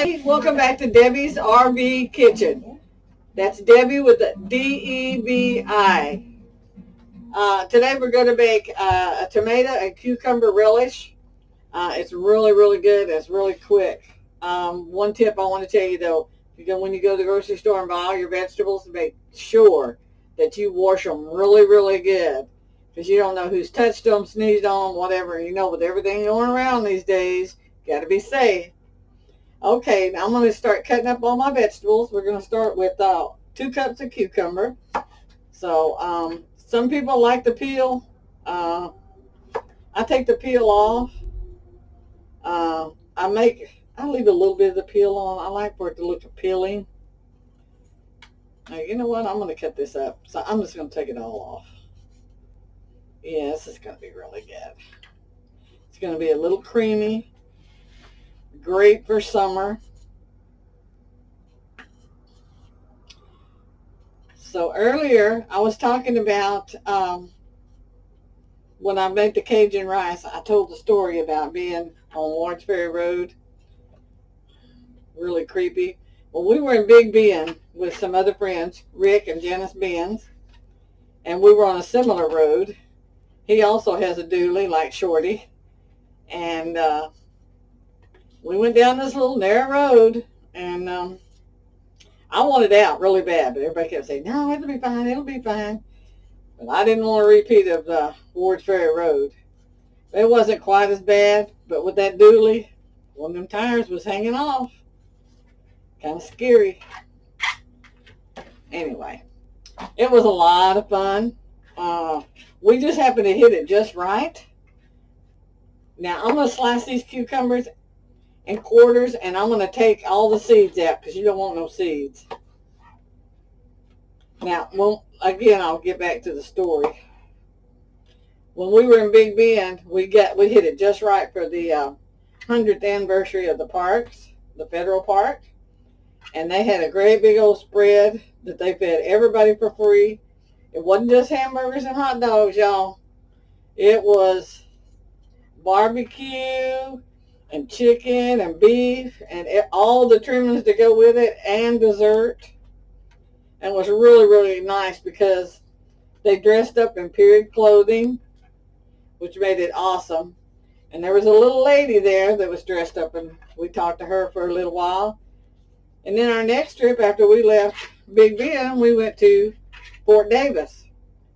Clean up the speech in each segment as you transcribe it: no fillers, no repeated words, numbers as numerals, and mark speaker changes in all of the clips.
Speaker 1: Hi, welcome back to Debbie's RV Kitchen. That's Debbie with the DEBI. Today we're going to make a tomato and cucumber relish. It's really, really good. It's really quick. One tip I want to tell you though, when you go to the grocery store and buy all your vegetables, make sure that you wash them really, really good. Because you don't know who's touched them, sneezed on them, whatever. You know, with everything going around these days, got to be safe. Okay, now I'm going to start cutting up all my vegetables. We're going to start with 2 cups of cucumber. So some people like the peel. I take the peel off. I leave a little bit of the peel on. I like for it to look appealing. Now, you know what? I'm going to cut this up. So I'm just going to take it all off. Yeah, this is going to be really good. It's going to be a little creamy. Great for summer. So earlier I was talking about when I made the Cajun rice. I told the story about being on Lawrence Ferry Road. Really creepy. Well, we were in Big Bend with some other friends, Rick and Janice Benz, and we were on a similar road. He also has a dually like Shorty, and we went down this little narrow road, and I wanted out really bad, but everybody kept saying, no, it'll be fine, it'll be fine. But I didn't want a repeat of the Ward's Ferry Road. It wasn't quite as bad, but with that dually, one of them tires was hanging off. Kind of scary. Anyway, it was a lot of fun. We just happened to hit it just right. Now, I'm going to slice these cucumbers in quarters, and I'm going to take all the seeds out because you don't want no seeds. Now, again, I'll get back to the story. When we were in Big Bend, we hit it just right for the 100th anniversary of the parks, the federal park, and they had a great big old spread that they fed everybody for free. It wasn't just hamburgers and hot dogs, y'all. It was barbecue and chicken and beef and all the trimmings to go with it and dessert. And it was really, really nice because they dressed up in period clothing, which made it awesome. And there was a little lady there that was dressed up, and we talked to her for a little while. And then our next trip after we left Big Bend, we went to Fort Davis.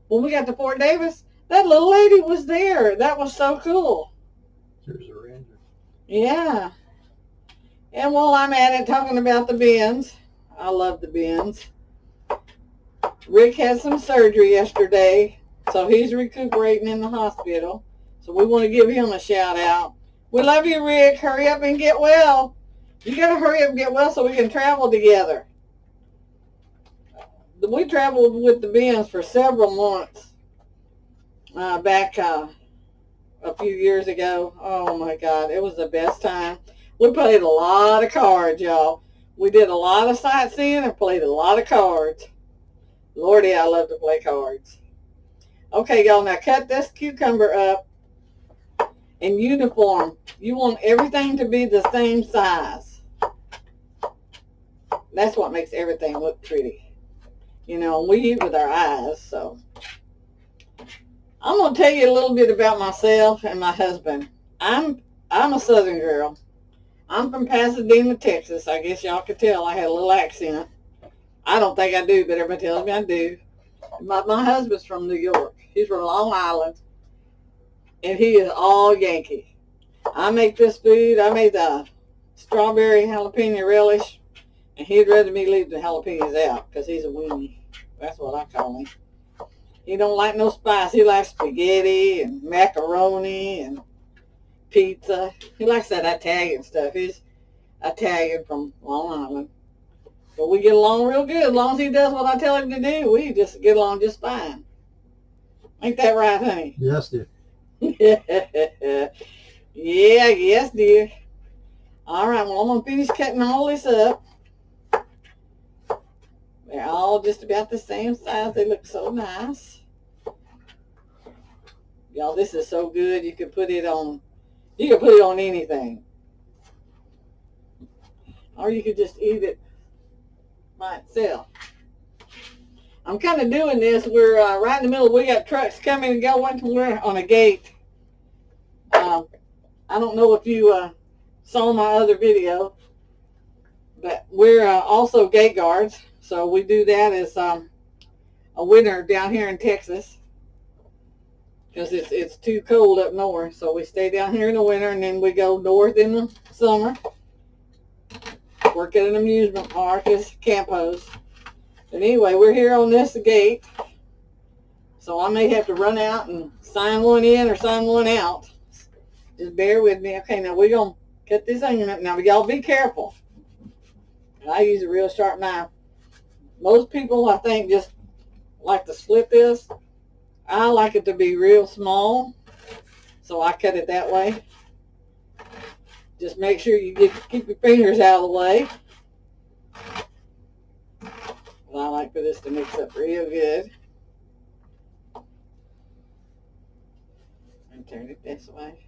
Speaker 1: When we got to Fort Davis, that little lady was there. That was so cool.
Speaker 2: There's a ranger.
Speaker 1: Yeah. And while I'm at it talking about the bins, I love the bins. Rick had some surgery yesterday, so he's recuperating in the hospital. So we want to give him a shout out. We love you, Rick. Hurry up and get well. You got to hurry up and get well so we can travel together. We traveled with the Bens for several months back a few years ago. Oh, my God. It was the best time. We played a lot of cards, y'all. We did a lot of sightseeing and played a lot of cards. Lordy, I love to play cards. Okay, y'all, now cut this cucumber up in uniform. You want everything to be the same size. That's what makes everything look pretty. You know, we eat with our eyes, so. I'm going to tell you a little bit about myself and my husband. I'm a Southern girl. I'm from Pasadena, Texas. I guess y'all could tell I had a little accent. I don't think I do, but everybody tells me I do. My husband's from New York. He's from Long Island, and he is all Yankee. I make this food. I made the strawberry jalapeno relish, and he'd rather me leave the jalapenos out because he's a weenie. That's what I call him. He don't like no spice. He likes spaghetti and macaroni and pizza. He likes that Italian stuff. He's Italian from Long Island. But we get along real good. As long as he does what I tell him to do, we just get along just fine. Ain't that right, honey?
Speaker 2: Yes, dear.
Speaker 1: Yeah, yes, dear. All right, well, I'm going to finish cutting all this up. They're all just about the same size. They look so nice. Y'all, this is so good. You can put it on anything. or you could just eat it by itself. I'm kind of doing this. We're right in the middle. We got trucks coming and going. We're on a gate. I don't know if you saw my other video, but we're also gate guards. So we do that as a winter down here in Texas because it's too cold up north. So we stay down here in the winter, and then we go north in the summer. Work at an amusement park as camp host. But anyway, we're here on this gate, so I may have to run out and sign one in or sign one out. Just bear with me. Okay, now we're going to cut this onion up. Now, y'all be careful. I use a real sharp knife. Most people, I think, just like to split this. I like it to be real small, so I cut it that way. Just make sure you keep your fingers out of the way. I like for this to mix up real good. And turn it this way.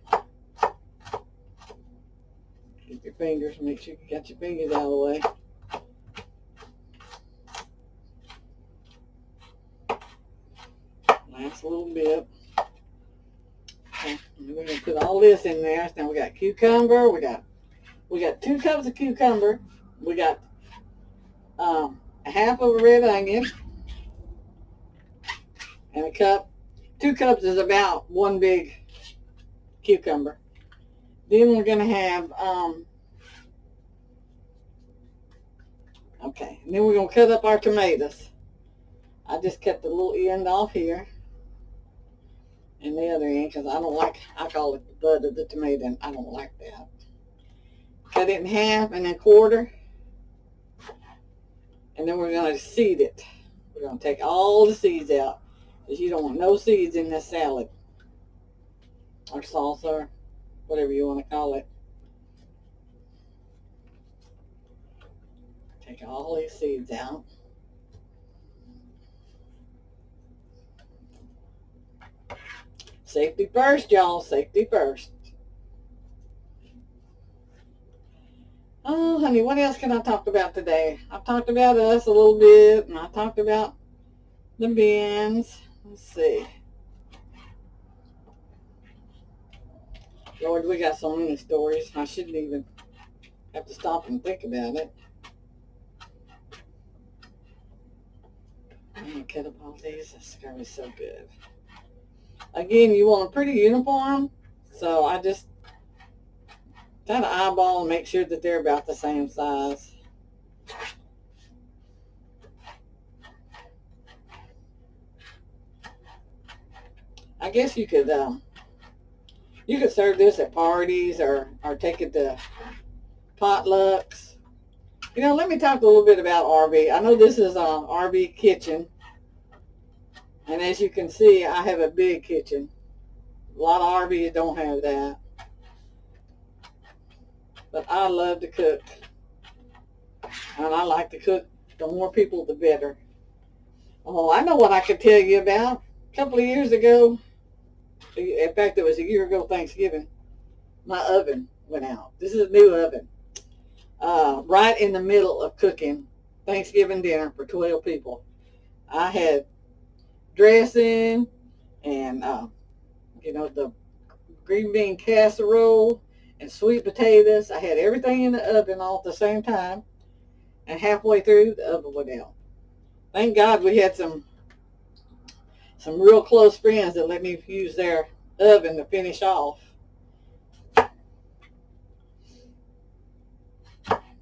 Speaker 1: Keep your fingers, make sure you got your fingers out of the way. Last little bit. Okay, we're going to put all this in there. Now we got cucumber. We got 2 cups of cucumber. We got a half of a red onion, and a cup. 2 cups is about 1 big cucumber. Then we're going to have, okay, and then we're going to cut up our tomatoes. I just cut the little end off here and the other end because I don't like, I call it the bud of the tomato, and I don't like that. Cut it in half and then quarter. And then we're going to seed it. We're going to take all the seeds out because you don't want no seeds in this salad or salsa or whatever you want to call it. Take all these seeds out. Safety first, y'all. Safety first. Oh, honey, what else can I talk about today? I've talked about us a little bit, and I talked about the beans. Let's see. Lord, we got so many stories. I shouldn't even have to stop and think about it. I'm going to cut up all these. This is going to be so good. Again, you want a pretty uniform, so I just try to eyeball and make sure that they're about the same size. I guess you could serve this at parties or take it to potlucks. You know, let me talk a little bit about RV. I know this is an RV kitchen, and as you can see, I have a big kitchen. A lot of RVs don't have that. But I love to cook, and I like to cook. The more people, the better. Oh, I know what I could tell you about. A couple of years ago, in fact, it was a year ago Thanksgiving, my oven went out. This is a new oven. Right in the middle of cooking Thanksgiving dinner for 12 people. I had dressing and, the green bean casserole and sweet potatoes. I had everything in the oven all at the same time, and halfway through, the oven went out. Thank God we had some real close friends that let me use their oven to finish off.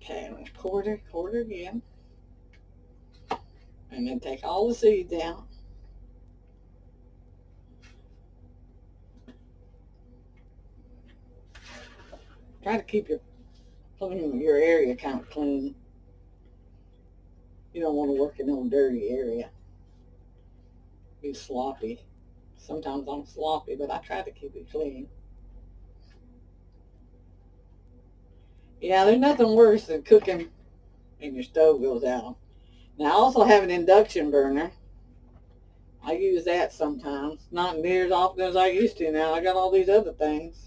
Speaker 1: Okay, quarter again, and then take all the seeds out. Try to keep your area kind of clean. You don't want to work in no dirty area. Be sloppy. Sometimes I'm sloppy, but I try to keep it clean. Yeah, there's nothing worse than cooking and your stove goes out. Now, I also have an induction burner. I use that sometimes. Not near as often as I used to now. I got all these other things.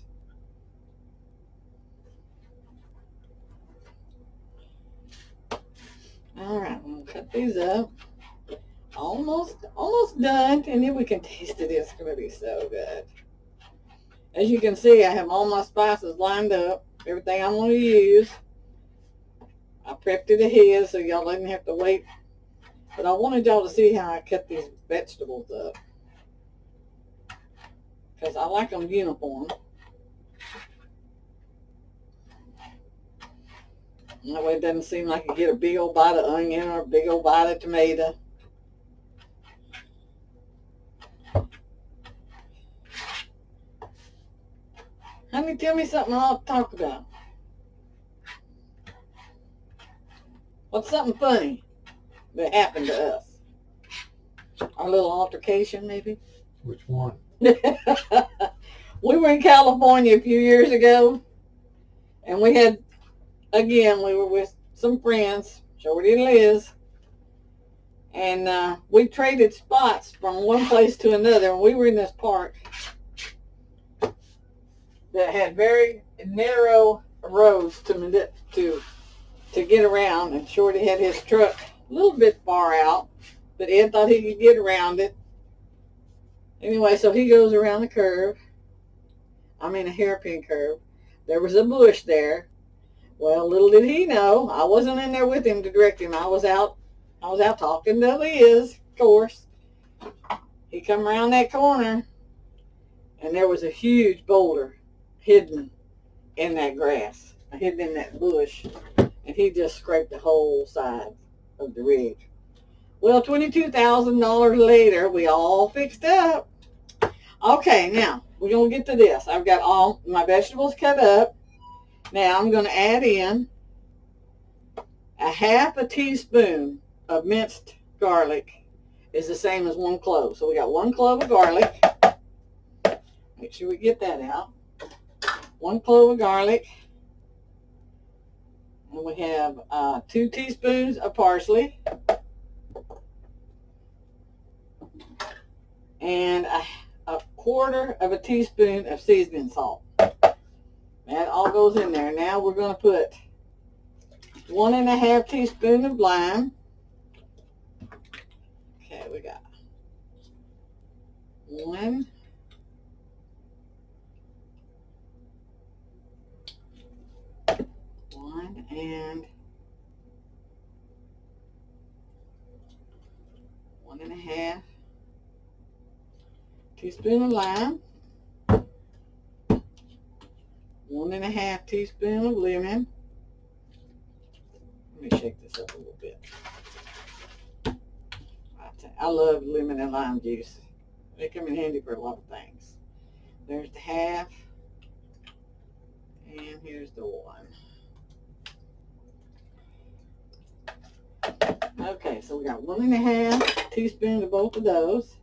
Speaker 1: Cut these up. Almost done, and then we can taste it. It's going to be so good. As you can see, I have all my spices lined up, everything I'm going to use. I prepped it ahead so y'all didn't have to wait. But I wanted y'all to see how I cut these vegetables up, because I like them uniform. That way it doesn't seem like you get a big old bite of onion or a big old bite of tomato. Honey, tell me something I'll talk about. What's something funny that happened to us? Our little altercation, maybe?
Speaker 2: Which one?
Speaker 1: We were in California a few years ago, and we were with some friends, Shorty and Liz, and we traded spots from one place to another. And we were in this park that had very narrow roads to get around, and Shorty had his truck a little bit far out, but Ed thought he could get around it. Anyway, so he goes around the curve. I mean a hairpin curve. There was a bush there. Well, little did he know, I wasn't in there with him to direct him. I was out talking to Liz, of course. He come around that corner, and there was a huge boulder hidden in that grass, hidden in that bush, and he just scraped the whole side of the rig. Well, $22,000 later, we all fixed up. Okay, now we're going to get to this. I've got all my vegetables cut up. Now I'm going to add in a half a teaspoon of minced garlic. Is the same as 1 clove. So we got 1 clove of garlic. Make sure we get that out. 1 clove of garlic. And we have 2 teaspoons of parsley. And a quarter of a teaspoon of seasoning salt. That all goes in there. Now we're going to put 1.5 teaspoons of lime. Okay, we got 1. And 1.5 teaspoon of lime, 1.5 teaspoon of lemon. Let me shake this up a little bit. I love lemon and lime juice. They come in handy for a lot of things. There's the half, and here's the 1. Okay, so we got 1.5 teaspoons of both of those.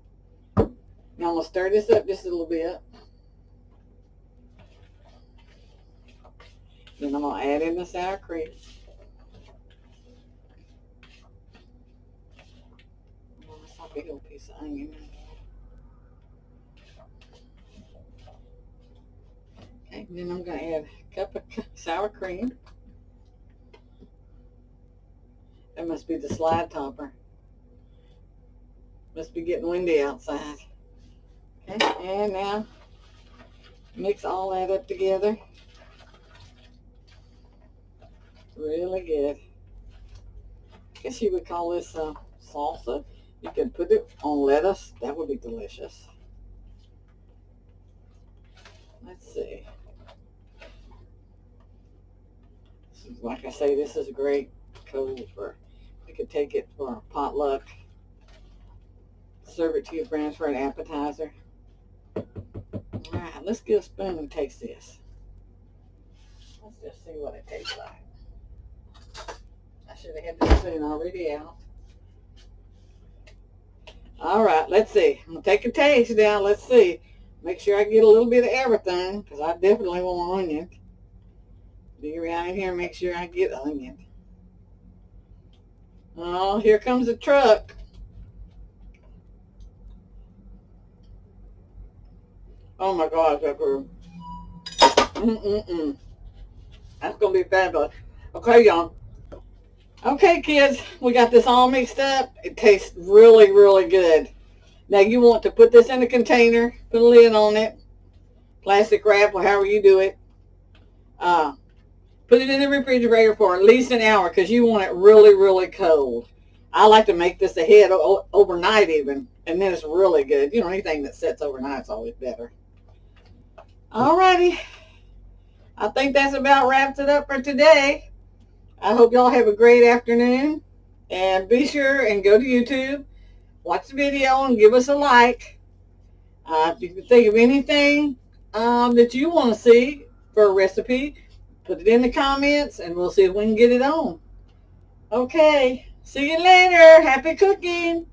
Speaker 1: Now I'm going to stir this up just a little bit. Then I'm going to add in the sour cream. That's a big old piece of onion. Okay, then I'm going to add a cup of sour cream. That must be the slide topper. Must be getting windy outside. Okay, and now mix all that up together. Really good. I guess you would call this salsa. You could put it on lettuce. That would be delicious. Let's see. Like I say, this is great cold for, you could take it for a potluck. Serve it to your friends for an appetizer. Alright, let's get a spoon and taste this. Let's just see what it tastes like. I should have had the spoon already out. Alright, let's see. I'm going to take a taste now. Let's see. Make sure I get a little bit of everything, because I definitely want onion. Dig around in here and make sure I get onion. Oh, here comes the truck. Oh my gosh, Pepper. That's going to be fabulous. Okay, y'all. Okay, kids, we got this all mixed up. It tastes really, really good. Now you want to put this in a container, put a lid on it, plastic wrap or however you do it. Uh, Put it in the refrigerator for at least an hour because you want it really, really cold. I like to make this ahead overnight even, and then it's really good. You know, anything that sets overnight is always better. Alrighty, I think that's about wraps it up for today. I hope y'all have a great afternoon, and be sure and go to YouTube, watch the video, and give us a like. If you can think of anything that you want to see for a recipe, put it in the comments, and we'll see if we can get it on. Okay, see you later. Happy cooking.